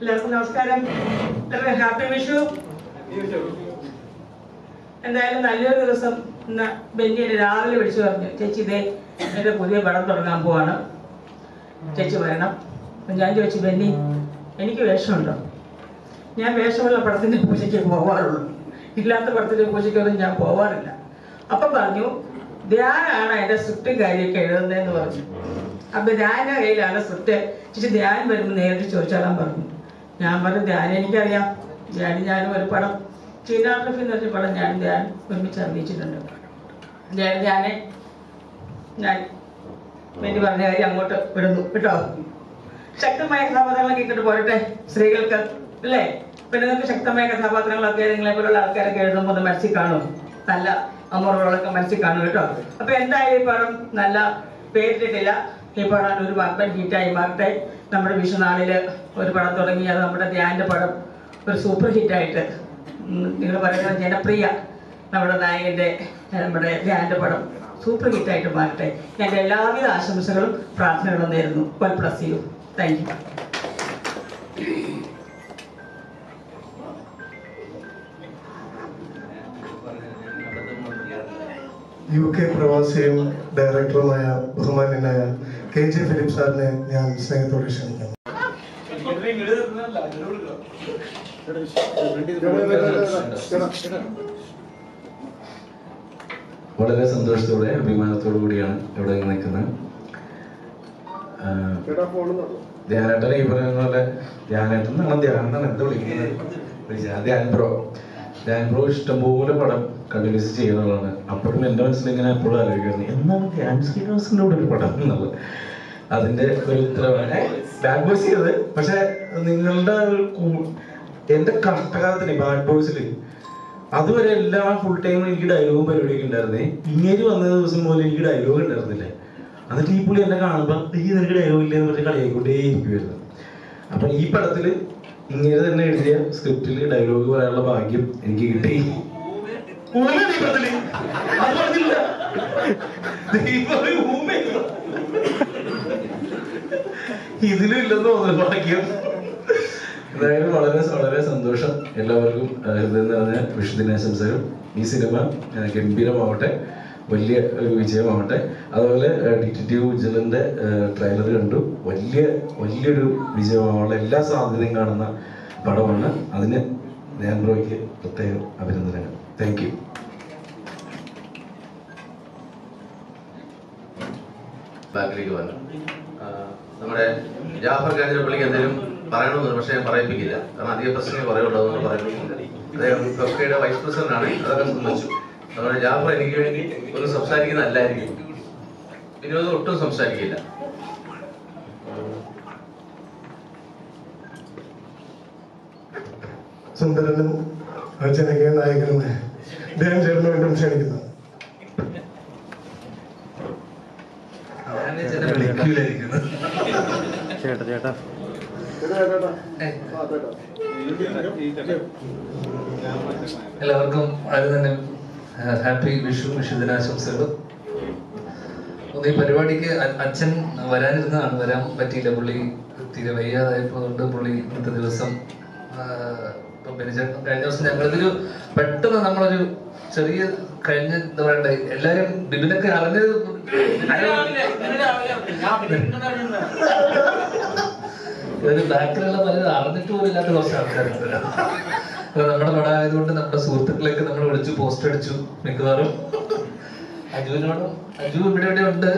എല്ലാവർക്കും നമസ്കാരം. ഹാപ്പി വിഷു. എന്തായാലും നല്ലൊരു ദിവസം. ഇന്ന് ബെന്നി എന്നെ രാവിലെ വിളിച്ചു പറഞ്ഞു, ചേച്ചി ഇതേ എൻ്റെ പുതിയ പടം തുടങ്ങാൻ പോവാണ്, ചേച്ചി വരണം. അപ്പം ഞാൻ ചോദിച്ചു, ബെന്നി എനിക്ക് വേഷമുണ്ടോ? ഞാൻ വേഷമുള്ള പടത്തിൻ്റെ പൂജയ്ക്ക് പോവാറുള്ളൂ, ഇല്ലാത്ത പടത്തിൻ്റെ പൂജയ്ക്കൊന്നും ഞാൻ പോവാറില്ല. അപ്പം പറഞ്ഞു, ധ്യാനാണ് അതിൻ്റെ സ്ക്രിപ്റ്റും കാര്യമൊക്കെ എഴുതുന്നതെന്ന് പറഞ്ഞു. അപ്പം ധ്യാന കയ്യിലാണ് സ്ക്രിപ്റ്റ്, ചേച്ചി ധ്യാൻ വരുമ്പോൾ നേരിട്ട് ചോദിച്ചോളാൻ പറഞ്ഞു. ഞാൻ പറഞ്ഞു, ധ്യാനം എനിക്കറിയാം, ഞാനും ഒരു പടം ചീനാഗ്രഫി എന്ന് പറഞ്ഞ പടം ധ്യാൻ ഒരുമിച്ച് അഭിനയിച്ചിട്ടുണ്ട്. ധ്യാനെ ഞാൻ വേണ്ടി പറഞ്ഞ കാര്യം അങ്ങോട്ട് വിടുന്നു കേട്ടോ. ശക്തമായ കഥാപാത്രങ്ങളൊക്കെ ഇങ്ങോട്ട് പോരട്ടെ സ്ത്രീകൾക്ക്, അല്ലേ? പെണ്ണുങ്ങൾക്ക് ശക്തമായ കഥാപാത്രങ്ങളൊക്കെ നിങ്ങളെ പോലുള്ള ആൾക്കാരൊക്കെ എഴുതുമ്പോൾ ഒന്ന് മനസ്സിൽ കാണും, നല്ല അമ്മറോളൊക്കെ മനസ്സിൽ കാണും കേട്ടോ. അപ്പൊ എന്തായാലും ഈ പടം നല്ല പേരിട്ടിട്ടില്ല, ഈ പടം ഒരു വമ്പൻ ഹിറ്റായി മാറട്ടെ. നമ്മുടെ വിഷുനാളില് ഒരു പടം തുടങ്ങി, അത് നമ്മുടെ ധ്യാൻ്റെ പടം ഒരു സൂപ്പർ ഹിറ്റായിട്ട്, നിങ്ങൾ പറയുന്നത് ജനപ്രിയ നമ്മുടെ നായകൻ്റെ നമ്മുടെ ധ്യാൻ്റെ പടം സൂപ്പർ ഹിറ്റായിട്ട് മാറട്ടെ. ഞാൻ എല്ലാവിധ ആശംസകളും പ്രാർത്ഥനകളും നേരുന്നു. God bless you. Thank you. UK പ്രവാസിയും ഡയറക്ടറുമായ ബഹുമാന്യനായ KJ ഫിലിപ്പ് സാറിനെ ഞാൻ സ്നേഹത്തോടെ ക്ഷണിക്കുന്നു. വളരെ സന്തോഷത്തോടെ അഭിമാനത്തോടു കൂടിയാണ് ഇവിടെ നിൽക്കുന്നത്. ധ്യാനേട്ടൻ ഈ പറയുന്ന പോലെ ധ്യാനേട്ടൻ എന്നാണ്, ധ്യാനാണ് എന്താ വിളിക്കുന്നത്, ധ്യാൻ ബ്രോ ഇഷ്ടംപോലെ പടം കണ്ടിന്യൂസ് ചെയ്യുന്നതാണ്. അപ്പോഴും എൻ്റെ മനസ്സിൽ ഇങ്ങനെ എപ്പോഴും ആലോചിക്കുന്നത്, എന്താണ് ധ്യാൻ ശ്രീനിവാസന്റെ കൂടെ ഒരു പടം എന്നുള്ളത്. അതിന്റെ ഒരു ഉത്തരവാണ് ബാഡ് ബോയ്സ് ചെയ്തത്. പക്ഷെ നിങ്ങളുടെ എന്റെ കഷ്ടകാലത്തിന് ബാഡ് ബോയ്സിൽ അതുവരെ എല്ലാ ഫുൾ ടൈം എനിക്ക് ഡയലോഗും പരിപാടിയൊക്കെ ഉണ്ടായിരുന്നേ. ഇങ്ങേര് വന്ന ദിവസം പോലും എനിക്ക് ഡയലോഗ് ഉണ്ടായിരുന്നില്ലേ. എന്നിട്ട് ഈ പുള്ളി എന്നെ കാണുമ്പോൾ ഈ നിനക്ക് ഡയലോഗ് ഇല്ലെന്ന് പറഞ്ഞ് കളിയായിക്കൊണ്ടേ ഇരിക്കുമായിരുന്നു. അപ്പൊ ഈ പടത്തില് ഇങ്ങനെ തന്നെ എഴുതിയ സ്ക്രിപ്റ്റില് ഡയലോഗ് പറയാനുള്ള ഭാഗ്യം എനിക്ക് കിട്ടി. ഇതിലും ഇല്ലെന്ന് തോന്നുന്നു ഭാഗ്യം. എന്തായാലും വളരെ വളരെ സന്തോഷം. എല്ലാവർക്കും ഹൃദയം നിറഞ്ഞ വിഷുദിനാശംസകൾ. ഈ സിനിമ ഗംഭീരമാവട്ടെ, വലിയ ഒരു വിജയമാവട്ടെ. അതുപോലെ ഡിറ്റക്റ്റീവ് ഉജ്ജ്വലന്റെ ട്രെയിലർ കണ്ടു, വലിയൊരു വിജയമാവാനുള്ള എല്ലാ സാധ്യതയും കാണുന്ന പടമാണ്. അതിന് ധ്യാൻ ബ്രോയ്ക്ക് പ്രത്യേകം അഭിനന്ദനങ്ങൾ. Thank you. ബാക്കിലേക്ക് വന്നു. നമ്മുടെ ജാഫർ കാഞ്ഞിരപ്പള്ളിക്ക് എന്തെങ്കിലും പറയണമെന്ന്, പക്ഷേ ഞാൻ പറയിപ്പിക്കില്ല, കാരണം അധിക പ്രശ്നമേ പറയുള്ളൂ, അതുകൊണ്ട് പറയിപ്പിക്കില്ല. അദ്ദേഹം ഫെഫ്കയുടെ വൈസ് പ്രസിഡന്റ് ആണ്, അതൊക്കെ സംബന്ധിച്ചു. അതുകൊണ്ട് ജാഫർ എനിക്ക് വേണ്ടി ഒന്നും സംസാരിക്കുന്നതല്ലായിരിക്കും, വിനോദം ഒട്ടും സംസാരിക്കില്ല. സുന്ദരനും ജനകീയ നായകനുമായ ധ്യാൻ ചേർന്ന് വീണ്ടും ക്ഷണിക്കുന്നു. എല്ലാവർക്കും ആദ്യം തന്നെ ഹാപ്പി വിഷുദിനാശംസകൾ. ഈ പരിപാടിക്ക് അച്ഛൻ വരാനിരുന്നതാണ്, വരാൻ പറ്റിയില്ല. പുള്ളി തീരെ വയ്യാതായപ്പോണ്ട് പുള്ളി ഇന്നത്തെ ദിവസം കഴിഞ്ഞ ദിവസം ഞങ്ങളിതൊരു പെട്ടെന്ന് നമ്മളൊരു ചെറിയ കഴിഞ്ഞ എന്താ പറയണ്ടേ, എല്ലാരും ബിബിനൊക്കെ അറിഞ്ഞത് ഒരു ബാക്കിലുള്ള പലരും അറിഞ്ഞിട്ട് പോലും ഇല്ലാത്ത കുറച്ച് ആൾക്കാരുണ്ട്. നമ്മുടെ പടം ആയതുകൊണ്ട് നമ്മുടെ സുഹൃത്തുക്കളെയൊക്കെ നമ്മൾ വിളിച്ചു പോസ്റ്റ് അടിച്ചു. മിക്കവാറും അജുവിനോടും, അജു ഇവിടെ ഉണ്ട്,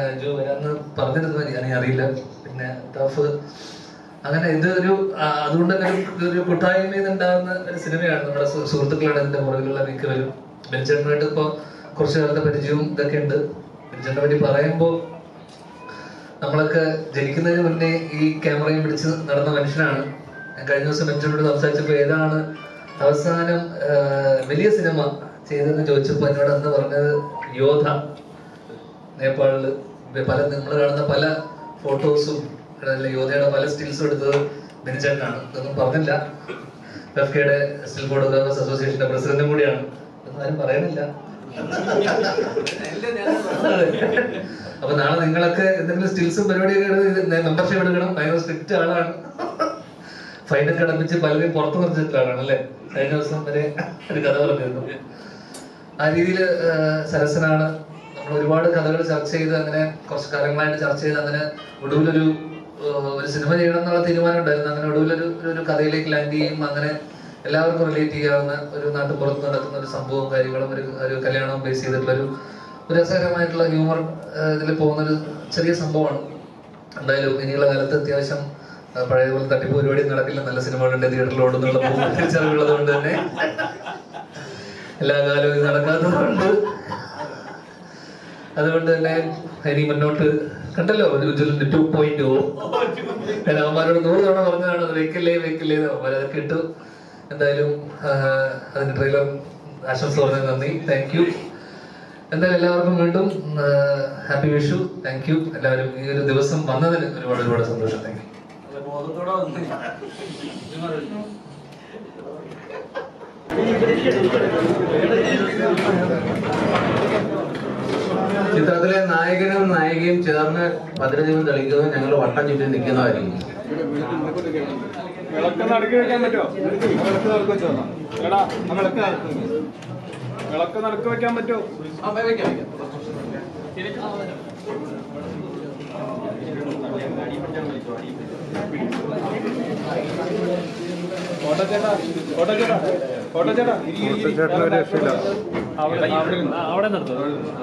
അജു വരാന്ന് പറഞ്ഞിരുന്നു, ഞാൻ അറിയില്ല. പിന്നെ ടഫ് അങ്ങനെ ഇത് ഒരു അതുകൊണ്ട് തന്നെ ഒരു കൂട്ടായ്മയിൽ നിന്നുണ്ടാകുന്ന ഒരു സിനിമയാണ്. നമ്മുടെ സുഹൃത്തുക്കളുടെ ഇതിന്റെ പുറകിലുള്ള മിക്കവരും. ബെഞ്ചമിനായിട്ട് ഇപ്പൊ കുറച്ചു കാലത്തെ പരിചയവും ഇതൊക്കെ ഉണ്ട്. ബെഞ്ചമിനെ പറ്റി പറയുമ്പോൾ നമ്മളൊക്കെ ജനിക്കുന്നതിന് മുന്നേ ഈ ക്യാമറയും പിടിച്ച് നടന്ന മനുഷ്യനാണ്. ഞാൻ കഴിഞ്ഞ ദിവസം ബെഞ്ചമിനോട് സംസാരിച്ചപ്പോൾ ഏതാണ് അവസാനം വലിയ സിനിമ ചെയ്തെന്ന് ചോദിച്ചപ്പോൾ എന്നോട് അന്ന് പറഞ്ഞത് യോധ, നേപ്പാളില് പല നമ്മൾ കാണുന്ന പല ഫോട്ടോസും യോധയുടെ പല സ്റ്റിൽസും എടുത്തത് ബെഞ്ചമിനാണ്. ഇതൊന്നും പറഞ്ഞില്ല. ഫെഫ്കയുടെ സ്റ്റിൽ ഫോട്ടോഗ്രാഫേഴ്സ് അസോസിയേഷന്റെ പ്രസിഡന്റും കൂടിയാണ്. ഇതൊന്നും ആരും പറയണില്ല. അപ്പൊ നാളെ നിങ്ങളൊക്കെ എന്തെങ്കിലും സ്റ്റിൽസും പരിപാടിയൊക്കെ മെമ്പർഷിപ്പ് എടുക്കണം. ഭയങ്കര സ്ട്രിക്റ്റ് ആളാണ്. ഫൈനൽ കടപ്പിച്ച് പലരെയും പുറത്തു നിർത്തിയിട്ടാണ് അല്ലേ? കഴിഞ്ഞ ദിവസം വരെ ഒരു കഥ പറഞ്ഞിരുന്നു. ആ രീതിയിൽ സരസനാണ്. നമ്മൾ ഒരുപാട് കഥകൾ ചർച്ച ചെയ്ത് അങ്ങനെ കുറച്ച് കാലങ്ങളായിട്ട് ചർച്ച ചെയ്ത് അങ്ങനെ ഒടുവിലൊരു സിനിമ ചെയ്യണം എന്നുള്ള തീരുമാനം ഉണ്ടായിരുന്നു. അങ്ങനെ ഒടുവിലൊരു കഥയിലേക്ക് ലാൻഡ് ചെയ്യും. അങ്ങനെ എല്ലാവർക്കും റിലേറ്റ് ചെയ്യാവുന്ന ഒരു നാട്ടുപുറത്ത് നടക്കുന്ന ഒരു സംഭവവും കാര്യങ്ങളും ഒരു കല്യാണവും ബേസ് ചെയ്തിട്ടുള്ള ഒരു രസകരമായിട്ടുള്ള ഹ്യൂമർ ഇതിൽ പോകുന്നൊരു ചെറിയ സംഭവമാണ്. എന്തായാലും ഇനിയുള്ള കാലത്ത് അത്യാവശ്യം പഴയപോലെ തട്ടിപ്പ് പരിപാടി നടക്കില്ല. നല്ല സിനിമകളുണ്ട് തിയേറ്ററിൽ ഓടുന്നുള്ള തിരിച്ചറിവുള്ളത് കൊണ്ട് തന്നെ എല്ലാ കാലവും ഇത് നടക്കാത്തതുകൊണ്ട് അതുകൊണ്ട് തന്നെ ഇനി മുന്നോട്ട് കണ്ടല്ലോ ഉജ്ജ്വലിന്റെ 2.0 അവന്മാരോട് 100 തവണ പറഞ്ഞതാണ് അത് വെക്കില്ലേ അവന്മാരതൊക്കെ ഇട്ടു. എന്തായാലും അതിന്റെ ട്രെയിലർ ആശംസ പറഞ്ഞത് നന്ദി. Thank you. എന്തായാലും എല്ലാവർക്കും വീണ്ടും ഹാപ്പി വിഷു. Thank you. എല്ലാവരും ഈ ഒരു ദിവസം വന്നതിന് ഒരുപാട് സന്തോഷം. Thank you. ചിത്രത്തിലെ നായകനും നായികയും ചേർന്ന് ഭദ്രദീപം തെളിക്കുന്നതും ഞങ്ങൾ വട്ടം ചുറ്റി നിൽക്കുന്നതായിരിക്കും. വിളക്ക് നടക്കി വെക്കാൻ പറ്റുമോ? വിളക്ക് നടക്കി വെച്ചോ? എടാ വിളക്ക് നടക്കി വെക്കാൻ പറ്റുമോ?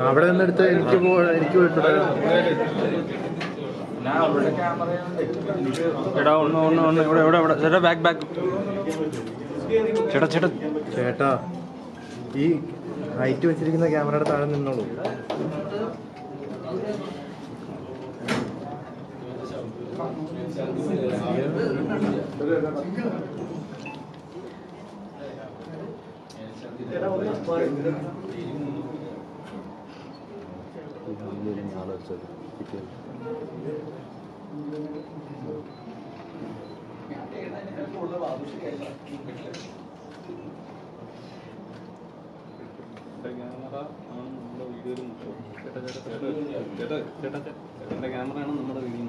അവിടെ നിന്നെടുത്ത് എനിക്ക് എടാ ഒന്ന് ഇവിടെ ചേട്ടാ ബാക്ക് ചേട്ടാ ഈ ഹൈറ്റ് വെച്ചിരിക്കുന്ന ക്യാമറയുടെ താഴെ നിന്നോളൂ. ചേട്ടന്റെ ക്യാമറയാണ് നമ്മുടെ വീഡിയോ.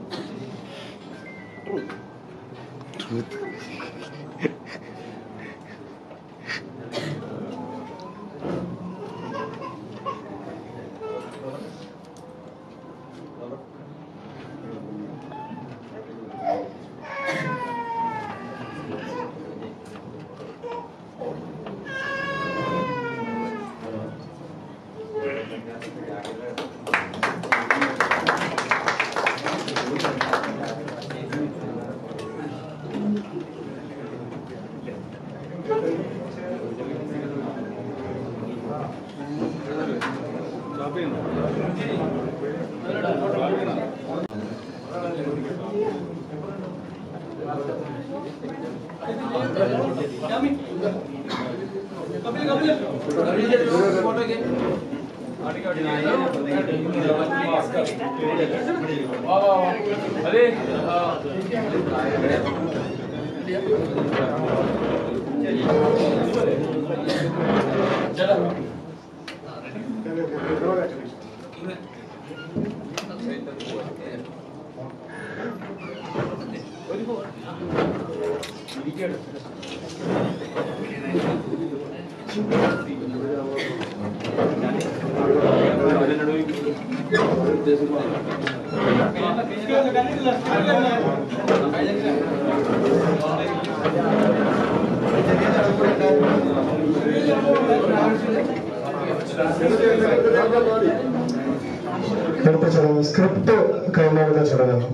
അടുത്ത ചടങ്ങ് സ്ക്രിപ്റ്റ് കൈമാറുന്ന ചടങ്ങാണ്.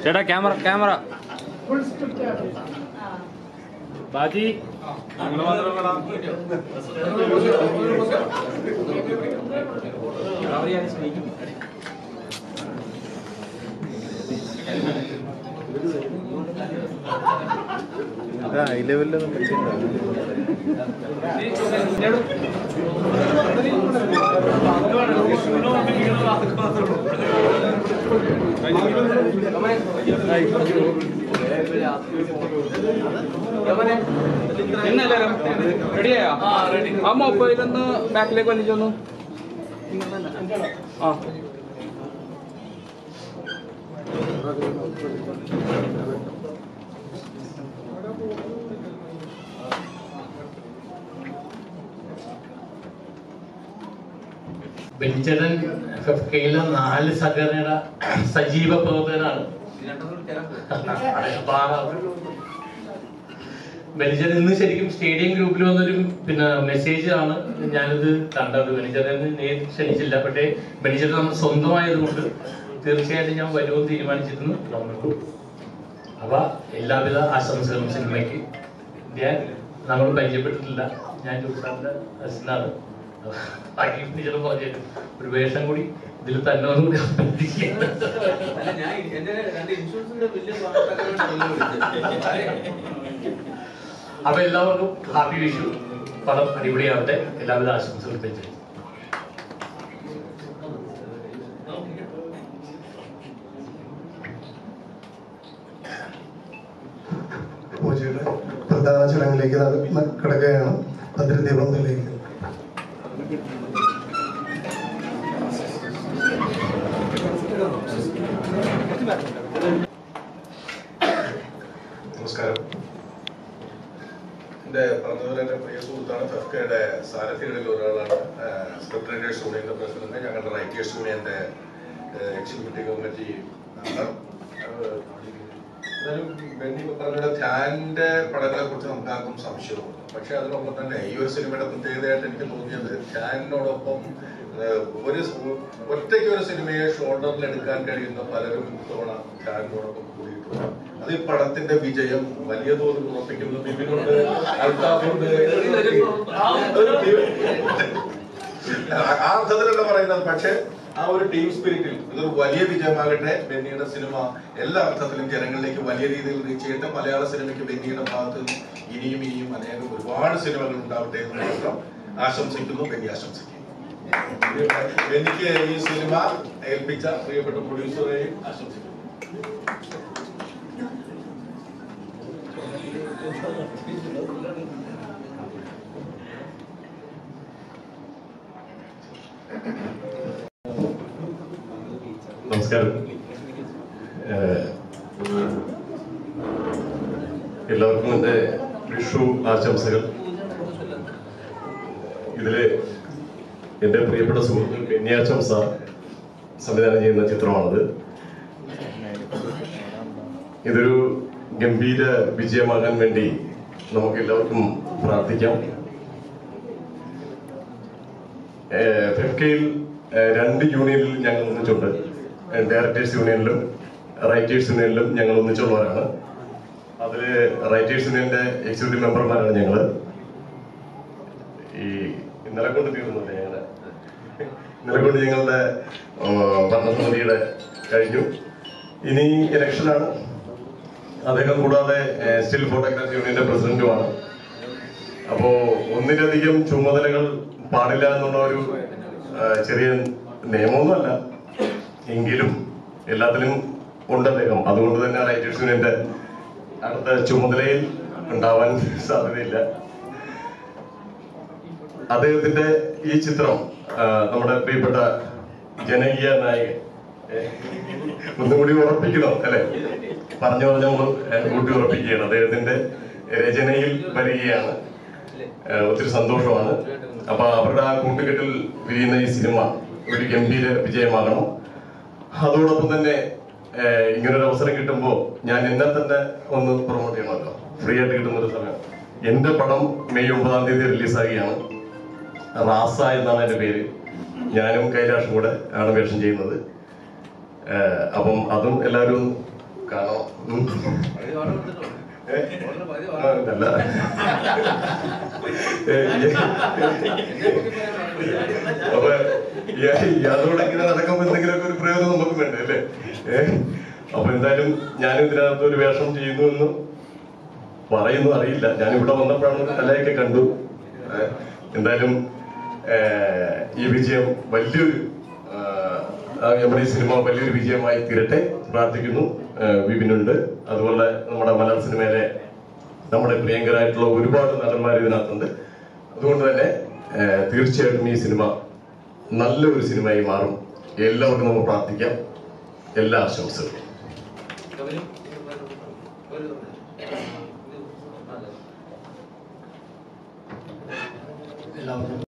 ചേട്ടാ ക്യാമറ ബാജി ഹൈ ലെവലിലൊന്നും പറ്റില്ല. റെഡിയായോ? ആ മൊബൈലൊന്ന് ബാക്കിലേക്ക് വലിച്ചൊന്നു. ആ ബെഞ്ചിടൻ ഫെഫ്കയിലെ 4 സംഘടനയുടെ സജീവ പ്രവർത്തകനാണ്. ബെഞ്ചിടൻ ഇന്ന് ശരിക്കും സ്റ്റേഡിയം ഗ്രൂപ്പിൽ വന്നൊരു മെസ്സേജ് ആണ് ഞാനിത് കണ്ടത്. ബെഞ്ചിടനെ നേരിട്ട് ക്ഷണിച്ചില്ല, പക്ഷേ ബെഞ്ചിടൻ നമ്മൾ സ്വന്തമായതുകൊണ്ട് തീർച്ചയായിട്ടും ഞാൻ വരുമെന്ന് തീരുമാനിച്ചിരുന്നു വന്നു. അപ്പൊ എല്ലാവിധ ആശംസകളും സിനിമയ്ക്ക്. ഞാൻ നമ്മൾ പരിചയപ്പെട്ടിട്ടില്ല, ഞാൻ ജോസാറിന്റെ അസിനാണ്. പറഞ്ഞു ഒരു വേഷം കൂടി ഇതിൽ തന്നെ ഒന്നുകൂടി അപ്പൊ എല്ലാവർക്കും ഹാപ്പി വിഷു. പടം അടിപൊളിയാവട്ടെ. എല്ലാവിധ ആശംസകളും വെച്ചു. പൂജയുടെ പ്രധാന ചടങ്ങിലേക്ക് കിടക്കുകയാണ്. ഭദ്രദീപം തെളിയിക്കുന്നത്. നമസ്കാരം. എൻ്റെ പറഞ്ഞതുപോലെ എൻ്റെ പ്രിയ സുഹൃത്താണ്. ഫെഫ്കയുടെ സാരഥികളിൽ ഒരാളാണ്. സ്ക്രിപ്റ്റ് റൈറ്റേഴ്സ് യൂണിയൻ്റെ പ്രസിഡന്റ്, ഞങ്ങളുടെ റൈറ്റേഴ്സ് യൂണിയൻ്റെ എക്സിക്യൂട്ടീവ് കമ്മിറ്റി മെമ്പർ. എന്നാലും ബെന്നി പറഞ്ഞ ധ്യാൻ്റെ പടങ്ങളെ കുറിച്ച് നമുക്ക് ആർക്കും സംശയമുണ്ട്. പക്ഷെ അതിനൊപ്പം തന്നെ ഈ ഒരു സിനിമയുടെ പ്രത്യേകതയായിട്ട് എനിക്ക് തോന്നിയത് ധ്യാനിനോടൊപ്പം ഒറ്റയ്ക്ക് ഒരു സിനിമയെ ഷോൾഡറിൽ എടുക്കാൻ കഴിയുന്ന പലരും ഇത്തവണ ധ്യാനിനോടൊപ്പം കൂടിയിട്ടുണ്ട്. അത് ഈ പടത്തിന്റെ വിജയം വലിയ തോതിൽ ഉറപ്പിക്കുന്നത് ബിബിനുണ്ട്, അൽത്താഫുണ്ട്. ആ അർത്ഥത്തിലല്ല പറയുന്നത്, പക്ഷെ ആ ഒരു ടീം സ്പിരിറ്റിൽ ഇതൊരു വലിയ വിജയമാകട്ടെ. ബെന്നിയുടെ സിനിമ എല്ലാ അർത്ഥത്തിലും ജനങ്ങളിലേക്ക് വലിയ രീതിയിൽ റീച്ച് ചെയ്യട്ടെ. മലയാള സിനിമയ്ക്ക് ബെന്നിയുടെ ഭാഗത്ത് ഇനിയും അനേകം ഒരുപാട് സിനിമകൾ ഉണ്ടാവട്ടെ എന്ന് മാത്രം ആശംസിക്കുന്നു. ബെന്നി ആശംസിക്കുന്നു. ബെന്നിക്ക് ഈ സിനിമ ഏൽപ്പിച്ച പ്രിയപ്പെട്ട പ്രൊഡ്യൂസറെയും ആശംസിക്കുന്നു. നമസ്കാരം. എല്ലാവർക്കും എൻ്റെ വിഷു ആശംസകൾ. ഇതില് എൻ്റെ പ്രിയപ്പെട്ട സുഹൃത്ത് ബെന്നി സാർ സംവിധാനം ചെയ്യുന്ന ചിത്രമാണത്. ഇതൊരു ഗംഭീര വിജയമാകാൻ വേണ്ടി നമുക്ക് എല്ലാവർക്കും പ്രാർത്ഥിക്കാം. ഫെഫ്കയിൽ 2 യൂണിയനിൽ ഞങ്ങൾ ഒന്നിച്ചുണ്ട്. ഡയറക്ടേഴ്സ് യൂണിയനിലും റൈറ്റേഴ്സ് യൂണിയനിലും ഞങ്ങൾ ഒന്നിച്ചുള്ളവരാണ്. അതിൽ റൈറ്റേഴ്സ് യൂണിയന്റെ എക്സിക്യൂട്ടീവ് മെമ്പർമാരാണ് ഞങ്ങൾ. ഈ ഇന്നലെ കൊണ്ട് തീർന്നില്ല, ഇന്നലെ കൊണ്ട് ഞങ്ങളുടെ ഭരണസമിതിയുടെ കഴിഞ്ഞു. ഇനി ഇലക്ഷനാണ്. അദ്ദേഹം കൂടാതെ സ്റ്റിൽ ഫോട്ടോഗ്രാഫി യൂണിയന്റെ പ്രസിഡന്റുമാണ്. അപ്പോ ഒന്നിലധികം ചുമതലകൾ പാടില്ല എന്നുള്ള ഒരു ചെറിയ നിയമമൊന്നുമല്ല, എങ്കിലും എല്ലാത്തിലും ഉണ്ട് അദ്ദേഹം. അതുകൊണ്ട് തന്നെ റൈറ്റേഴ്സ് യൂണിയന്റെ അടുത്ത ചുമതലയിൽ ഉണ്ടാവാൻ സാധ്യതയില്ല. അദ്ദേഹത്തിന്റെ ഈ ചിത്രം നമ്മുടെ പ്രിയപ്പെട്ട ജനകീയ നായകൻ ഒന്നുകൂടി ഉറപ്പിക്കണം അല്ലെ, പറഞ്ഞു കൂട്ടി ഉറപ്പിക്കുകയാണ്. അദ്ദേഹത്തിന്റെ രചനയിൽ വരികയാണ്. ഒത്തിരി സന്തോഷമാണ്. അപ്പൊ അവരുടെ ആ കൂട്ടുകെട്ടിൽ വിരിയുന്ന ഈ സിനിമ ഒരു ഗംഭീര വിജയമാകണം. അതോടൊപ്പം തന്നെ ഇങ്ങനൊരു അവസരം കിട്ടുമ്പോൾ ഞാൻ എന്നെ തന്നെ ഒന്ന് പ്രൊമോട്ട് ചെയ്യണമല്ലോ. ഫ്രീ ആയിട്ട് കിട്ടുന്നൊരു സമയം. എന്റെ പടം മെയ് 9-ാം തീയതി റിലീസാകുകയാണ്. റാസ എന്നാണ് എന്റെ പേര്. ഞാനും കൈലാഷും കൂടെ ആണ് വേഷം ചെയ്യുന്നത്. അപ്പം അതും എല്ലാവരും കാണാം. അല്ല, അപ്പൊ ഇയാളോട് ഇങ്ങനെ നടക്കുമ്പോ എന്തെങ്കിലുമൊക്കെ ഒരു പ്രയോജനം നമുക്ക് വേണ്ടേ അല്ലേ? അപ്പൊ എന്തായാലും ഞാനും ഇതിനകത്ത് ഒരു വേഷം ചെയ്യുന്നു എന്ന് പറയുന്നു, അറിയില്ല. ഞാൻ ഇവിടെ വന്നപ്പോഴാണ് കലയൊക്കെ കണ്ടു. എന്തായാലും ഈ വിജയം വലിയൊരു നമ്മുടെ ഈ സിനിമ വലിയൊരു വിജയമായി തീരട്ടെ പ്രാർത്ഥിക്കുന്നു. വിപിനുണ്ട്, അതുപോലെ നമ്മുടെ മലയാള സിനിമയിലെ നമ്മുടെ പ്രിയങ്കരായിട്ടുള്ള ഒരുപാട് നടന്മാർ ഇതിനകത്തുണ്ട്. അതുകൊണ്ട് തന്നെ തീർച്ചയായിട്ടും ഈ സിനിമ നല്ലൊരു സിനിമയായി മാറും. എല്ലാവർക്കും നമുക്ക് പ്രാർത്ഥിക്കാം. എല്ലാ ആശംസകളും. എല്ലാവർക്കും